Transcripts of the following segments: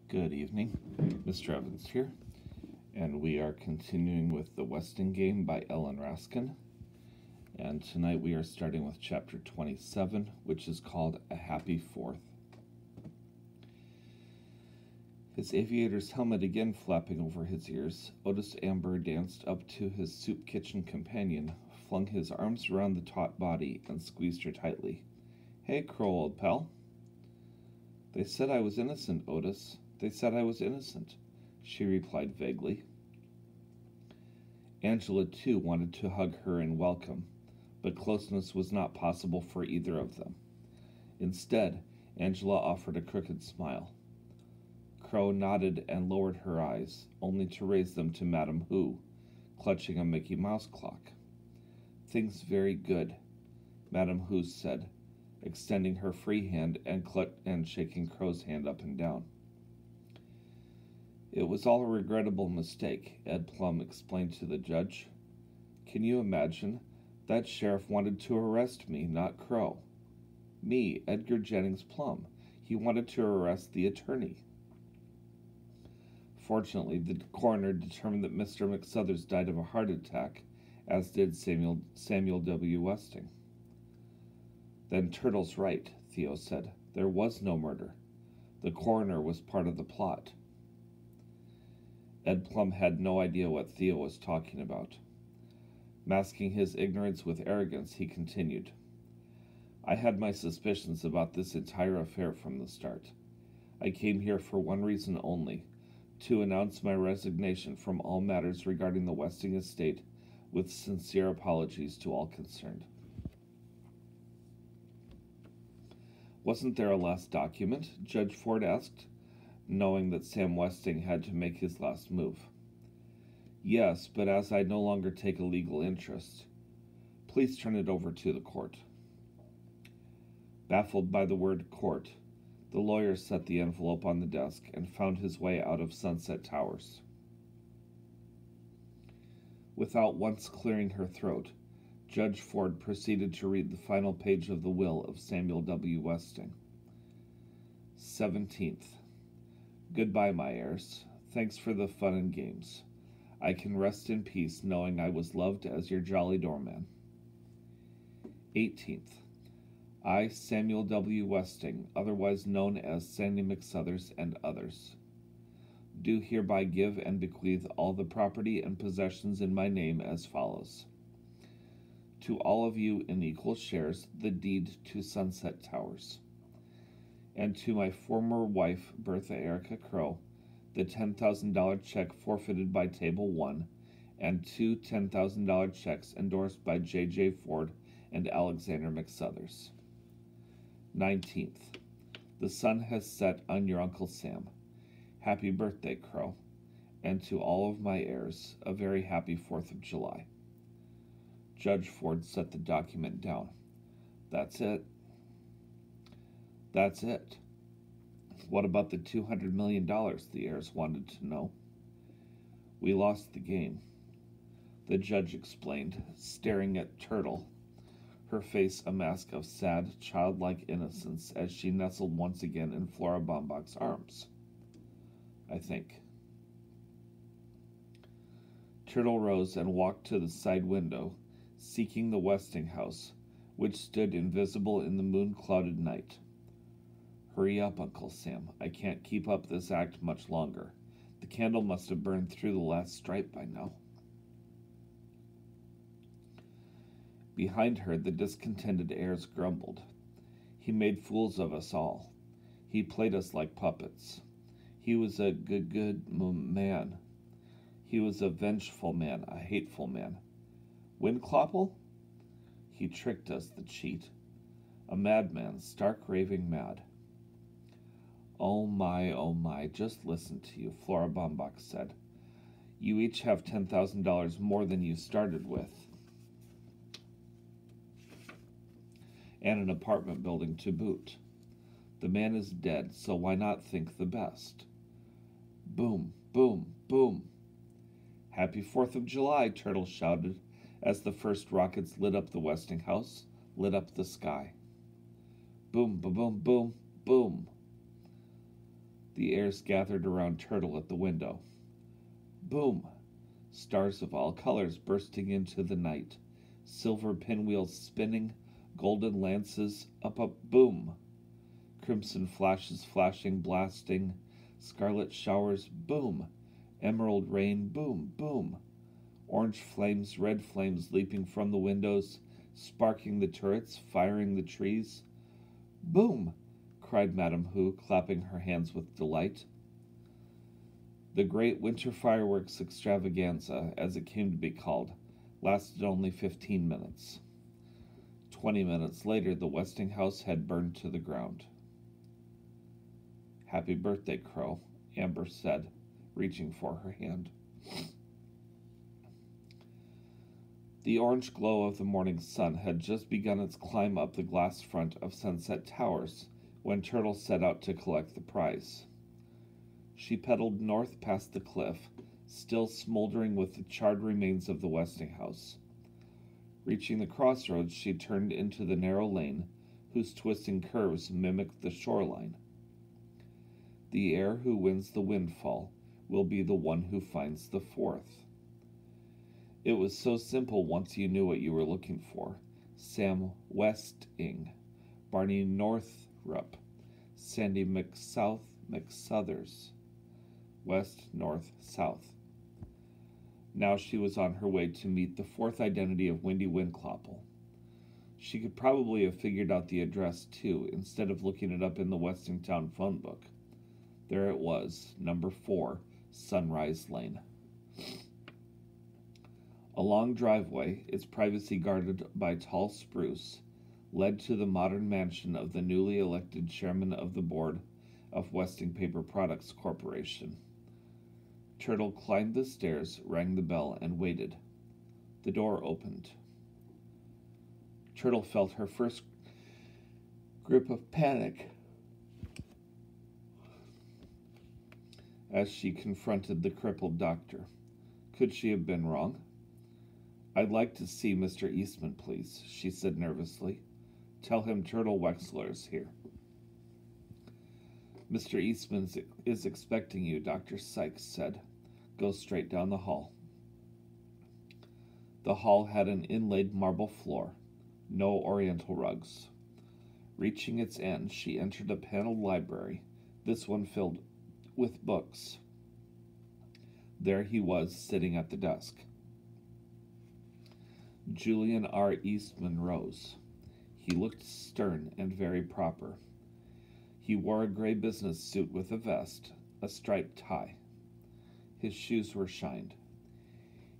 Good evening, Mr. Evans here, and we are continuing with The Westing Game by Ellen Raskin, and tonight we are starting with chapter 27, which is called A Happy Fourth. His aviator's helmet again flapping over his ears, Otis Amber danced up to his soup kitchen companion, flung his arms around the taut body, and squeezed her tightly. "Hey, Crow, old pal." "They said I was innocent, Otis. They said I was innocent," she replied vaguely. Angela, too, wanted to hug her in welcome, but closeness was not possible for either of them. Instead, Angela offered a crooked smile. Crow nodded and lowered her eyes, only to raise them to Madame Who, clutching a Mickey Mouse clock. "Things very good," Madame Who said, extending her free hand and shaking Crow's hand up and down. "It was all a regrettable mistake," Ed Plum explained to the judge. "Can you imagine? That sheriff wanted to arrest me, not Crow. Me, Edgar Jennings Plum. He wanted to arrest the attorney." Fortunately, the coroner determined that Mr. McSuthers died of a heart attack, as did Samuel W. Westing. "Then Turtle's right," Theo said. "There was no murder. The coroner was part of the plot." Ed Plum had no idea what Theo was talking about. Masking his ignorance with arrogance, he continued. "I had my suspicions about this entire affair from the start. I came here for one reason only, to announce my resignation from all matters regarding the Westing estate, with sincere apologies to all concerned." "Wasn't there a last document?" Judge Ford asked, knowing that Sam Westing had to make his last move. "Yes, but as I no longer take a legal interest, please turn it over to the court." Baffled by the word court, the lawyer set the envelope on the desk and found his way out of Sunset Towers. Without once clearing her throat, Judge Ford proceeded to read the final page of the will of Samuel W. Westing. 17th. "Goodbye, my heirs. Thanks for the fun and games. I can rest in peace knowing I was loved as your jolly doorman. 18th. I, Samuel W. Westing, otherwise known as Sandy McSuthers and others, do hereby give and bequeath all the property and possessions in my name as follows. To all of you in equal shares the deed to Sunset Towers, and to my former wife, Bertha Erica Crow, the $10,000 check forfeited by Table 1, and two $10,000 checks endorsed by J.J. Ford and Alexander McSuthers. 19th. The sun has set on your Uncle Sam. Happy birthday, Crow, and to all of my heirs, a very happy 4th of July. Judge Ford set the document down. That's it. That's it. What about the $200 million, the heirs wanted to know. We lost the game, the judge explained, staring at Turtle, her face a mask of sad, childlike innocence as she nestled once again in Flora Baumbach's arms. I think. Turtle rose and walked to the side window, seeking the Westing house, which stood invisible in the moon-clouded night. Hurry up, Uncle Sam. I can't keep up this act much longer. The candle must have burned through the last stripe by now. Behind her, the discontented heirs grumbled. He made fools of us all. He played us like puppets. He was a good man. He was a vengeful man, a hateful man. Windclopple? He tricked us, the cheat. A madman, stark raving mad. Oh my, just listen to you, Flora Baumbach said. You each have $10,000 more than you started with. And an apartment building to boot. The man is dead, so why not think the best? Boom, boom, boom. Happy 4th of July, Turtle shouted, as the first rockets lit up the Westing house, lit up the sky. Boom, ba-boom, boom, boom. The heirs gathered around Turtle at the window. Boom! Stars of all colors bursting into the night. Silver pinwheels spinning, golden lances up, boom! Crimson flashes flashing, blasting, scarlet showers, boom! Emerald rain, boom, boom! Orange flames, red flames leaping from the windows, sparking the turrets, firing the trees. Boom! Cried Madame Hu, clapping her hands with delight. The great winter fireworks extravaganza, as it came to be called, lasted only 15 minutes. 20 minutes later, the Westinghouse had burned to the ground. Happy birthday, Crow, Amber said, reaching for her hand. The orange glow of the morning sun had just begun its climb up the glass front of Sunset Towers when Turtle set out to collect the prize. She pedaled north past the cliff, still smoldering with the charred remains of the Westinghouse. Reaching the crossroads, she turned into the narrow lane, whose twisting curves mimicked the shoreline. The heir who wins the windfall will be the one who finds the fourth. It was so simple once you knew what you were looking for. Sam Westing, Barney Northrup, Sandy McSouthers. West, north, south. Now she was on her way to meet the fourth identity of Wendy Windclopple. She could probably have figured out the address, too, instead of looking it up in the Westingtown phone book. There it was, number 4, Sunrise Lane. A long driveway, its privacy guarded by tall spruce, led to the modern mansion of the newly elected chairman of the board of Westing Paper Products Corporation. Turtle climbed the stairs, rang the bell, and waited. The door opened. Turtle felt her first grip of panic as she confronted the crippled doctor. Could she have been wrong? "I'd like to see Mr. Eastman, please," she said nervously. "Tell him Turtle Wexler's here." "Mr. Eastman is expecting you," Dr. Sykes said. "Go straight down the hall." The hall had an inlaid marble floor, no oriental rugs. Reaching its end, she entered a paneled library, this one filled with books. There he was, sitting at the desk. Julian R. Eastman rose. He looked stern and very proper. He wore a gray business suit with a vest, a striped tie. His shoes were shined.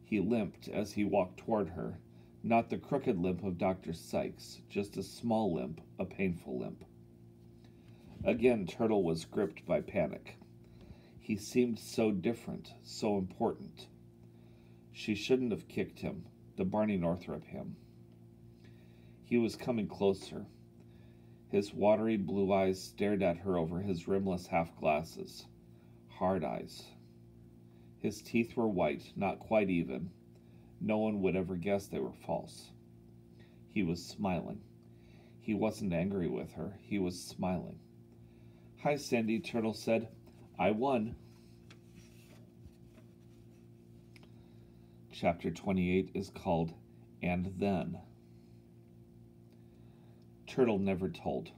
He limped as he walked toward her, not the crooked limp of Dr. Sykes, just a small limp, a painful limp. Again, Turtle was gripped by panic. He seemed so different, so important. She shouldn't have kicked him, the Barney Northrup him. He was coming closer. His watery blue eyes stared at her over his rimless half-glasses. Hard eyes. His teeth were white, not quite even. No one would ever guess they were false. He was smiling. He wasn't angry with her. He was smiling. "Hi, Sandy," Turtle said. "I won." Chapter 28 is called And Then. Turtle never told.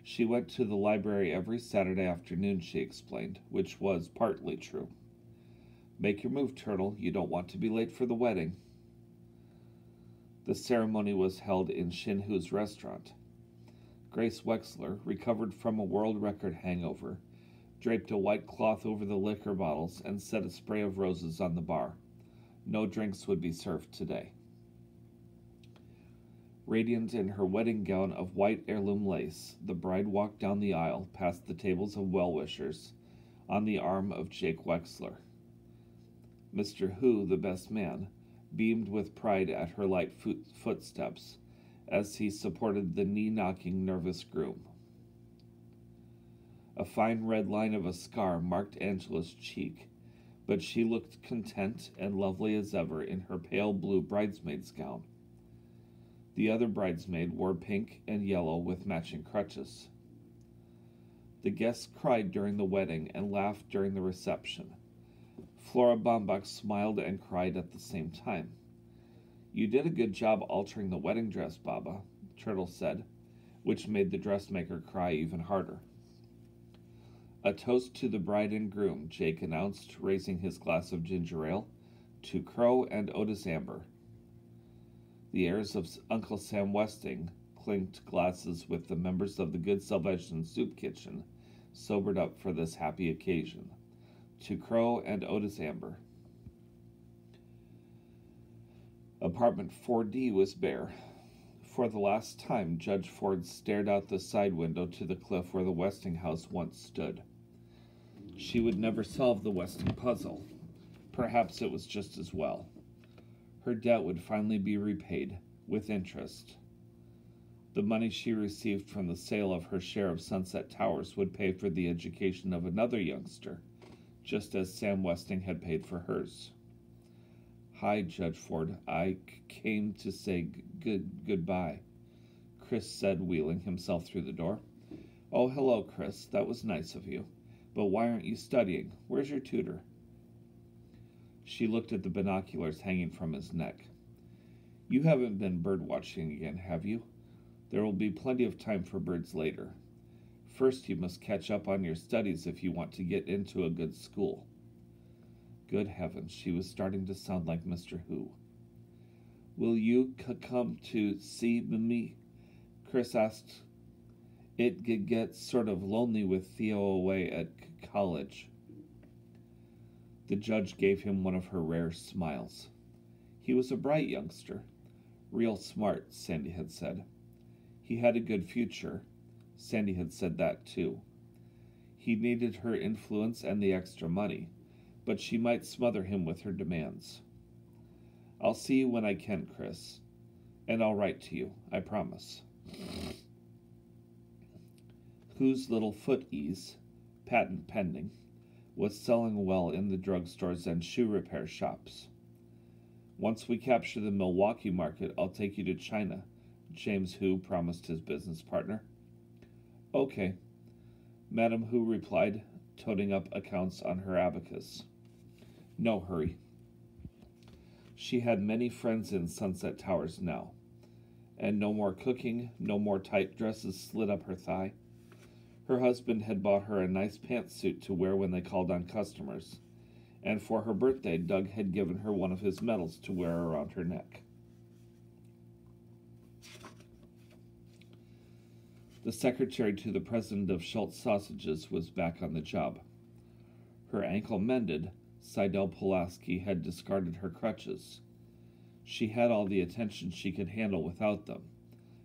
She went to the library every Saturday afternoon, she explained, which was partly true. "Make your move, Turtle. You don't want to be late for the wedding." The ceremony was held in Shinhu's restaurant. Grace Wexler, recovered from a world record hangover, draped a white cloth over the liquor bottles and set a spray of roses on the bar. No drinks would be served today. Radiant in her wedding gown of white heirloom lace, the bride walked down the aisle past the tables of well-wishers, on the arm of Jake Wexler. Mr. Hu, the best man, beamed with pride at her light footsteps as he supported the knee-knocking, nervous groom. A fine red line of a scar marked Angela's cheek, but she looked content and lovely as ever in her pale blue bridesmaid's gown. The other bridesmaid wore pink and yellow with matching crutches. The guests cried during the wedding and laughed during the reception. Flora Baumbach smiled and cried at the same time. "You did a good job altering the wedding dress, Baba," Turtle said, which made the dressmaker cry even harder. "A toast to the bride and groom," Jake announced, raising his glass of ginger ale, "to Crow and Otis Amber." The heirs of Uncle Sam Westing clinked glasses with the members of the Good Salvation Soup Kitchen, sobered up for this happy occasion. To Crow and Otis Amber. Apartment 4D was bare. For the last time, Judge Ford stared out the side window to the cliff where the Westing house once stood. She would never solve the Westing puzzle. Perhaps it was just as well. Her debt would finally be repaid, with interest. The money she received from the sale of her share of Sunset Towers would pay for the education of another youngster, just as Sam Westing had paid for hers. "Hi, Judge Ford. I came to say goodbye," Chris said, wheeling himself through the door. "Oh, hello, Chris. That was nice of you. But why aren't you studying? Where's your tutor?" She looked at the binoculars hanging from his neck. "You haven't been bird watching again, have you? There will be plenty of time for birds later. First, you must catch up on your studies if you want to get into a good school." Good heavens, she was starting to sound like Mr. Who. "Will you come to see me?" Chris asked. "It gets sort of lonely with Theo away at college." The judge gave him one of her rare smiles. He was a bright youngster. Real smart, Sandy had said. He had a good future. Sandy had said that too. He needed her influence and the extra money, but she might smother him with her demands. "I'll see you when I can, Chris. And I'll write to you, I promise." Whose Little Foot Ease, patent pending, was selling well in the drugstores and shoe repair shops. "Once we capture the Milwaukee market, I'll take you to China," James Hu promised his business partner. "Okay," Madame Hu replied, toting up accounts on her abacus. No hurry. She had many friends in Sunset Towers now, and no more cooking, no more tight dresses slid up her thigh. Her husband had bought her a nice pantsuit to wear when they called on customers, and for her birthday, Doug had given her one of his medals to wear around her neck. The secretary to the president of Schultz Sausages was back on the job. Her ankle mended, Seidel Pulaski had discarded her crutches. She had all the attention she could handle without them.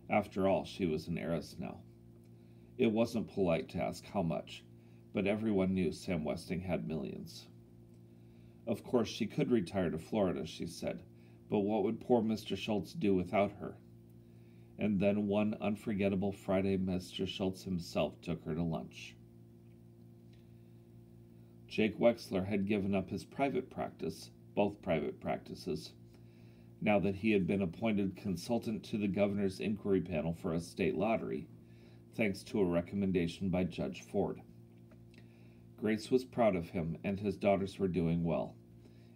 After all, she was an heiress now. It wasn't polite to ask how much, but everyone knew Sam Westing had millions. Of course, she could retire to Florida, she said, but what would poor Mr. Schultz do without her? And then one unforgettable Friday, Mr. Schultz himself took her to lunch. Jake Wexler had given up his private practice, both private practices, now that he had been appointed consultant to the governor's inquiry panel for a state lottery, thanks to a recommendation by Judge Ford. Grace was proud of him, and his daughters were doing well.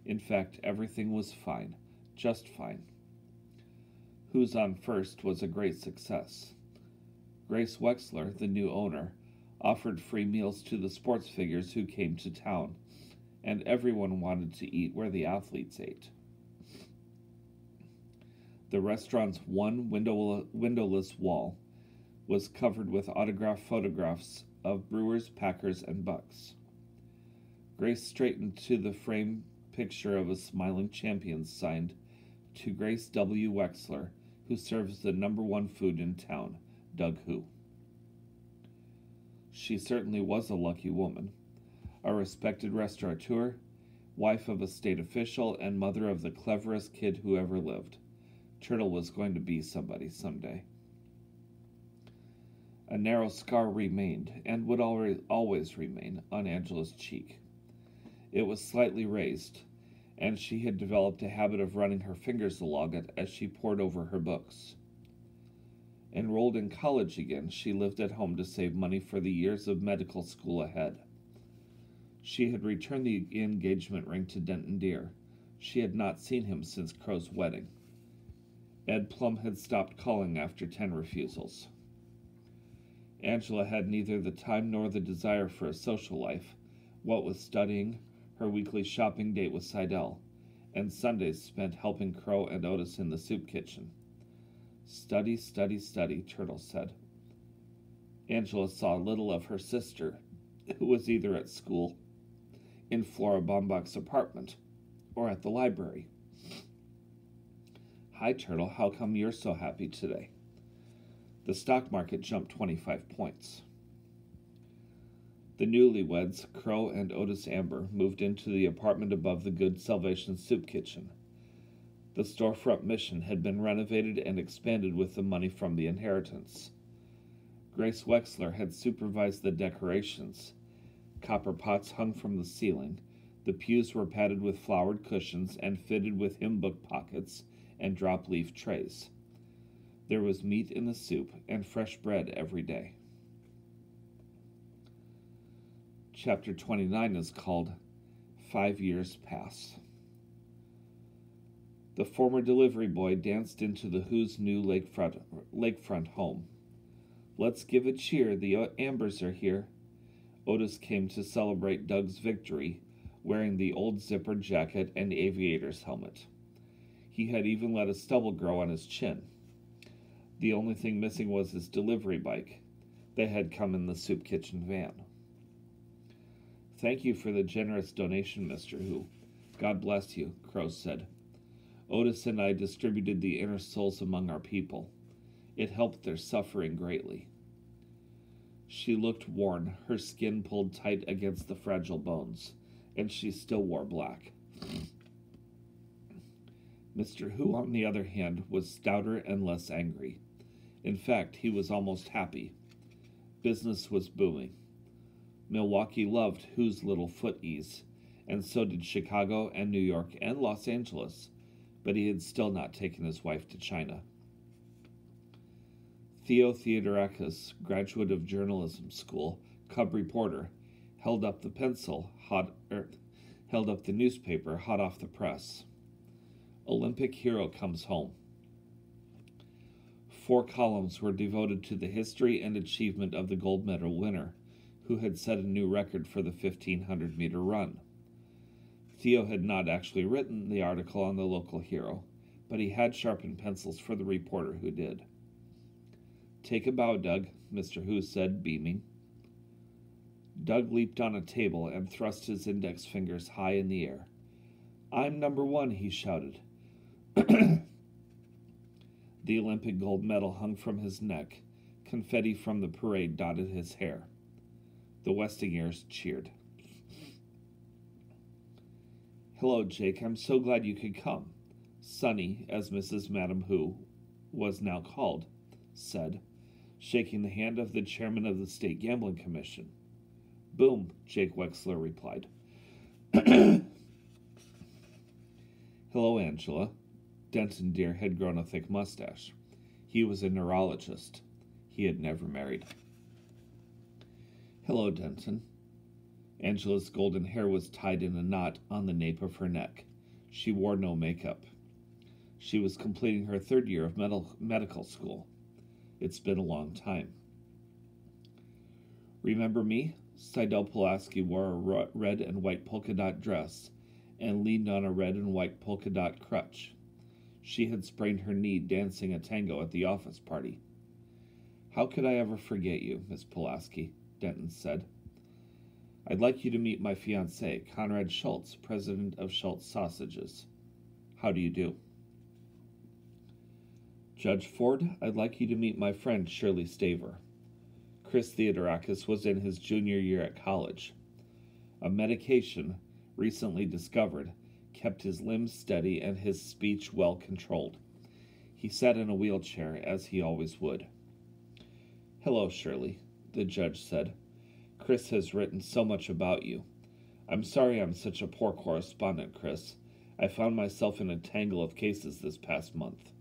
In fact, everything was fine, just fine. Who's on First was a great success. Grace Wexler, the new owner, offered free meals to the sports figures who came to town, and everyone wanted to eat where the athletes ate. The restaurant's one windowless wall was covered with autographed photographs of Brewers, Packers, and Bucks. Grace straightened to the framed picture of a smiling champion signed, "To Grace W. Wexler, who serves the #1 food in town, Doug Hu." She certainly was a lucky woman. A respected restaurateur, wife of a state official, and mother of the cleverest kid who ever lived. Turtle was going to be somebody someday. A narrow scar remained, and would always remain, on Angela's cheek. It was slightly raised, and she had developed a habit of running her fingers along it as she pored over her books. Enrolled in college again, she lived at home to save money for the years of medical school ahead. She had returned the engagement ring to Denton Deer. She had not seen him since Crow's wedding. Ed Plum had stopped calling after 10 refusals. Angela had neither the time nor the desire for a social life, what with studying, her weekly shopping date with Seidel, and Sundays spent helping Crow and Otis in the soup kitchen. Study, study, study, Turtle said. Angela saw little of her sister, who was either at school, in Flora Baumbach's apartment, or at the library. Hi, Turtle, how come you're so happy today? The stock market jumped 25 points. The newlyweds, Crow and Otis Amber, moved into the apartment above the Good Salvation soup kitchen. The storefront mission had been renovated and expanded with the money from the inheritance. Grace Wexler had supervised the decorations. Copper pots hung from the ceiling. The pews were padded with flowered cushions and fitted with hymn book pockets and drop-leaf trays. There was meat in the soup and fresh bread every day. Chapter 29 is called 5 Years Pass. The former delivery boy danced into the Who's new lakefront home. Let's give a cheer, the Ambers are here. Otis came to celebrate Doug's victory, wearing the old zippered jacket and aviator's helmet. He had even let a stubble grow on his chin. The only thing missing was his delivery bike. They had come in the soup kitchen van. Thank you for the generous donation, Mr. Who. God bless you, Crow said. Otis and I distributed the inner souls among our people. It helped their suffering greatly. She looked worn, her skin pulled tight against the fragile bones, and she still wore black. Mr. Who, on the other hand, was stouter and less angry. In fact, he was almost happy. Business was booming. Milwaukee loved Who's little foot ease, and so did Chicago and New York and Los Angeles, but he had still not taken his wife to China. Theo Theodorakis, graduate of journalism school, cub reporter, held up the newspaper hot off the press. Olympic hero comes home. 4 columns were devoted to the history and achievement of the gold medal winner, who had set a new record for the 1,500-meter run. Theo had not actually written the article on the local hero, but he had sharpened pencils for the reporter who did. Take a bow, Doug, Mr. Who said, beaming. Doug leaped on a table and thrust his index fingers high in the air. I'm number 1, he shouted. The Olympic gold medal hung from his neck. Confetti from the parade dotted his hair. The Westingers cheered. Hello, Jake. I'm so glad you could come. Sonny, as Mrs. Madam Who was now called, said, shaking the hand of the chairman of the State Gambling Commission. Boom, Jake Wexler replied. Hello, Angela. Denton Deer had grown a thick mustache. He was a neurologist. He had never married. Hello, Denton. Angela's golden hair was tied in a knot on the nape of her neck. She wore no makeup. She was completing her 3rd year of medical school. It's been a long time. Remember me? Seidel Pulaski wore a red and white polka dot dress and leaned on a red and white polka dot crutch. She had sprained her knee dancing a tango at the office party. How could I ever forget you, Miss Pulaski? Denton said. I'd like you to meet my fiancé, Conrad Schultz, president of Schultz Sausages. How do you do? Judge Ford, I'd like you to meet my friend, Shirley Staver. Chris Theodorakis was in his junior year at college. A medication, recently discovered, kept his limbs steady and his speech well controlled. He sat in a wheelchair, as he always would. Hello, Shirley, the judge said. Chris has written so much about you. I'm sorry I'm such a poor correspondent, Chris. I found myself in a tangle of cases this past month.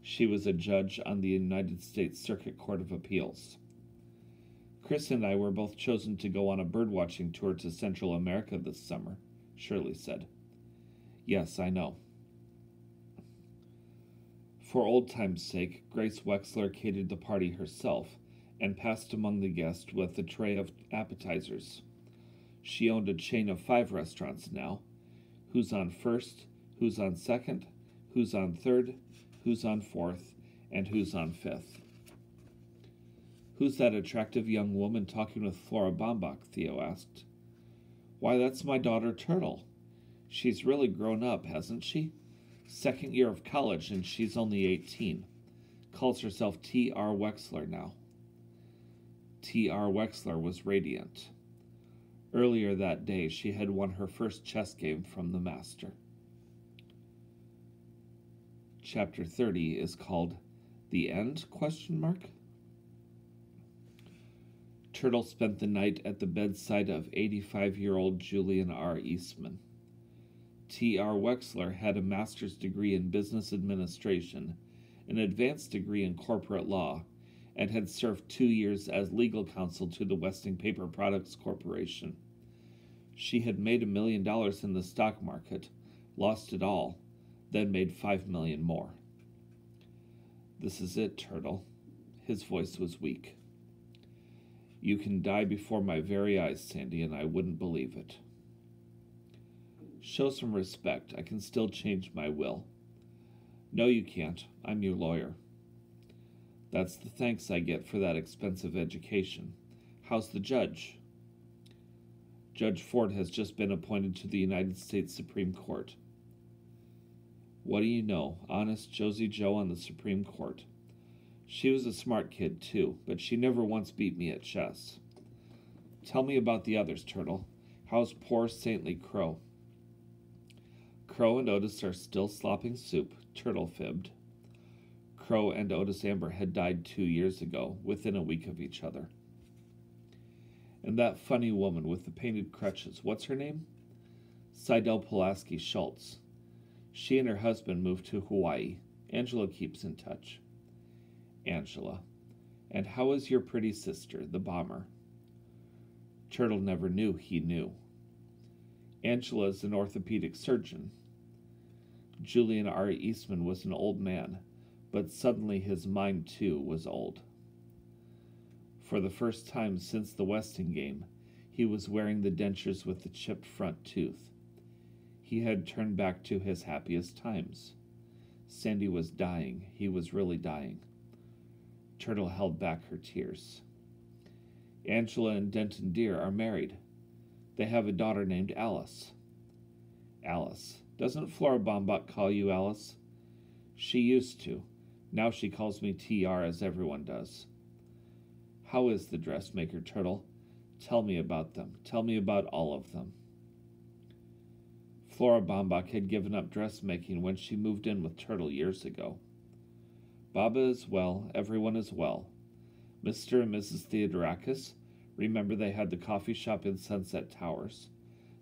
She was a judge on the United States Circuit Court of Appeals. Chris and I were both chosen to go on a birdwatching tour to Central America this summer, Shirley said. Yes, I know. For old time's sake, Grace Wexler catered the party herself and passed among the guests with a tray of appetizers. She owned a chain of 5 restaurants now. Who's on first, who's on second, who's on third, who's on fourth, and who's on fifth. Who's that attractive young woman talking with Flora Baumbach? Theo asked. Why, that's my daughter Turtle. She's really grown up, hasn't she? 2nd year of college, and she's only 18. Calls herself T.R. Wexler now. T.R. Wexler was radiant. Earlier that day, she had won her first chess game from the master. Chapter 30 is called The End? Turtle spent the night at the bedside of 85-year-old Julian R. Eastman. T.R. Wexler had a master's degree in business administration, an advanced degree in corporate law, and had served 2 years as legal counsel to the Westing Paper Products Corporation. She had made $1 million in the stock market, lost it all, then made $5 million more. This is it, Turtle. His voice was weak. You can die before my very eyes, Sandy, and I wouldn't believe it. Show some respect. I can still change my will. No, you can't. I'm your lawyer. That's the thanks I get for that expensive education. How's the judge? Judge Ford has just been appointed to the United States Supreme Court. What do you know? Honest Josie Joe on the Supreme Court. She was a smart kid, too, but she never once beat me at chess. Tell me about the others, Turtle. How's poor saintly Crow? Crow and Otis are still slopping soup, Turtle fibbed. Crow and Otis Amber had died 2 years ago, within a week of each other. And that funny woman with the painted crutches, what's her name? Seidel Pulaski Schultz. She and her husband moved to Hawaii. Angela keeps in touch. Angela. And how is your pretty sister, the bomber? Turtle never knew he knew. Angela's an orthopedic surgeon. Julian R. Eastman was an old man, but suddenly his mind, too, was old. For the first time since the Westing game, he was wearing the dentures with the chipped front tooth. He had turned back to his happiest times. Sandy was dying. He was really dying. Turtle held back her tears. Angela and Denton Deer are married. They have a daughter named Alice. Alice. Doesn't Flora Baumbach call you Alice? She used to. Now she calls me T.R. as everyone does. How is the dressmaker, Turtle? Tell me about them. Tell me about all of them. Flora Baumbach had given up dressmaking when she moved in with Turtle years ago. Baba is well. Everyone is well. Mr. and Mrs. Theodorakis, remember they had the coffee shop in Sunset Towers.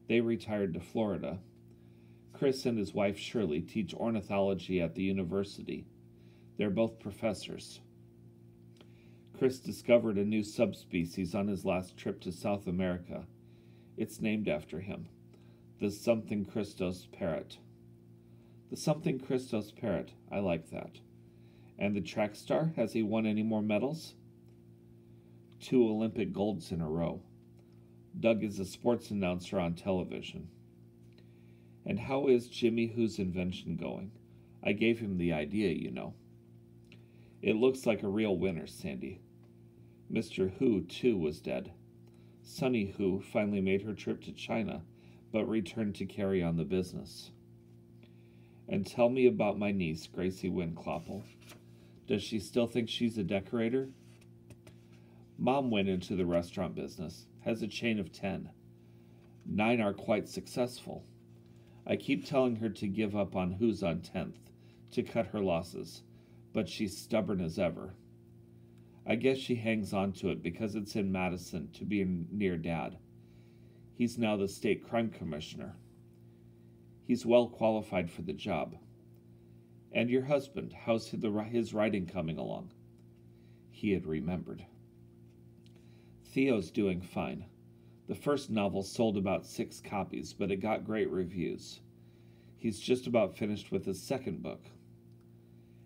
They retired to Florida. Chris and his wife Shirley teach ornithology at the university. They're both professors. Chris discovered a new subspecies on his last trip to South America. It's named after him. The something Christos parrot. The something Christos parrot. I like that. And the track star, has he won any more medals? 2 Olympic golds in a row. Doug is a sports announcer on television. And how is Jimmy Who's invention going? I gave him the idea, you know. It looks like a real winner, Sandy. Mr. Who, too, was dead. Sunny Who finally made her trip to China, but returned to carry on the business. And tell me about my niece, Gracie Winclopple. Does she still think she's a decorator? Mom went into the restaurant business, has a chain of 10. 9 are quite successful. I keep telling her to give up on Who's on 10th, to cut her losses, but she's stubborn as ever. I guess she hangs on to it because it's in Madison to be near Dad. He's now the state crime commissioner. He's well qualified for the job. And your husband, how's his writing coming along? He had remembered. Theo's doing fine. The first novel sold about 6 copies, but it got great reviews. He's just about finished with his second book.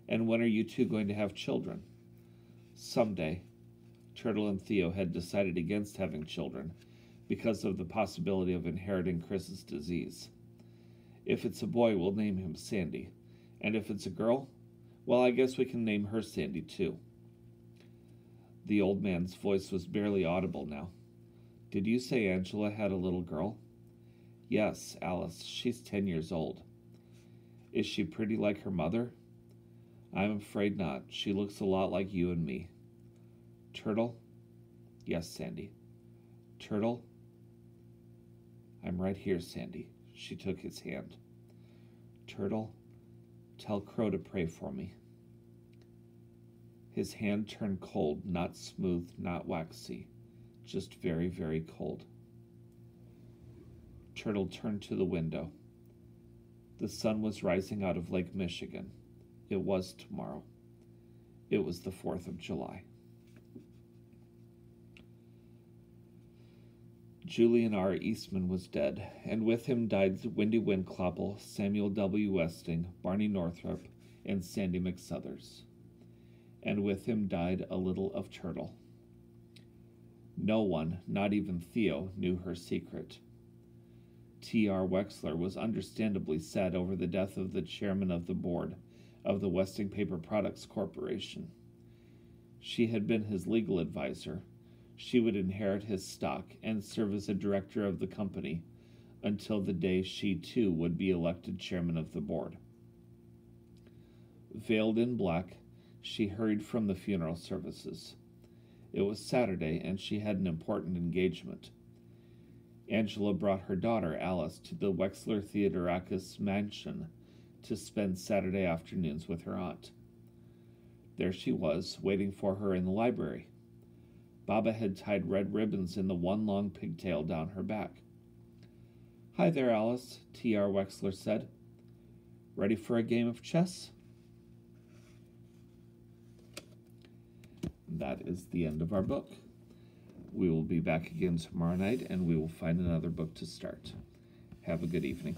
And when are you two going to have children? Someday. Turtle and Theo had decided against having children because of the possibility of inheriting Chris's disease. If it's a boy, we'll name him Sandy. And if it's a girl, well, I guess we can name her Sandy too. The old man's voice was barely audible now. Did you say Angela had a little girl? Yes, Alice. She's 10 years old. Is she pretty like her mother? I'm afraid not. She looks a lot like you and me. Turtle? Yes, Sandy. Turtle? I'm right here, Sandy. She took his hand. Turtle, tell Crow to pray for me. His hand turned cold, not smooth, not waxy, just very, very cold. Turtle turned to the window. The sun was rising out of Lake Michigan. It was tomorrow. It was the 4th of July. Julian R. Eastman was dead, and with him died Wendy Windklopple, Samuel W. Westing, Barney Northrup, and Sandy McSuthers. And with him died a little of Turtle. No one, not even Theo, knew her secret. T.R. Wexler was understandably sad over the death of the chairman of the board of the Westing Paper Products Corporation. She had been his legal advisor. She would inherit his stock and serve as a director of the company until the day she too would be elected chairman of the board. Veiled in black, she hurried from the funeral services. It was Saturday, and she had an important engagement. Angela brought her daughter, Alice, to the Wexler Theodorakis mansion to spend Saturday afternoons with her aunt. There she was, waiting for her in the library. Baba had tied red ribbons in the one long pigtail down her back. Hi there, Alice, T.R. Wexler said. Ready for a game of chess? That is the end of our book. We will be back again tomorrow night, and we will find another book to start. Have a good evening.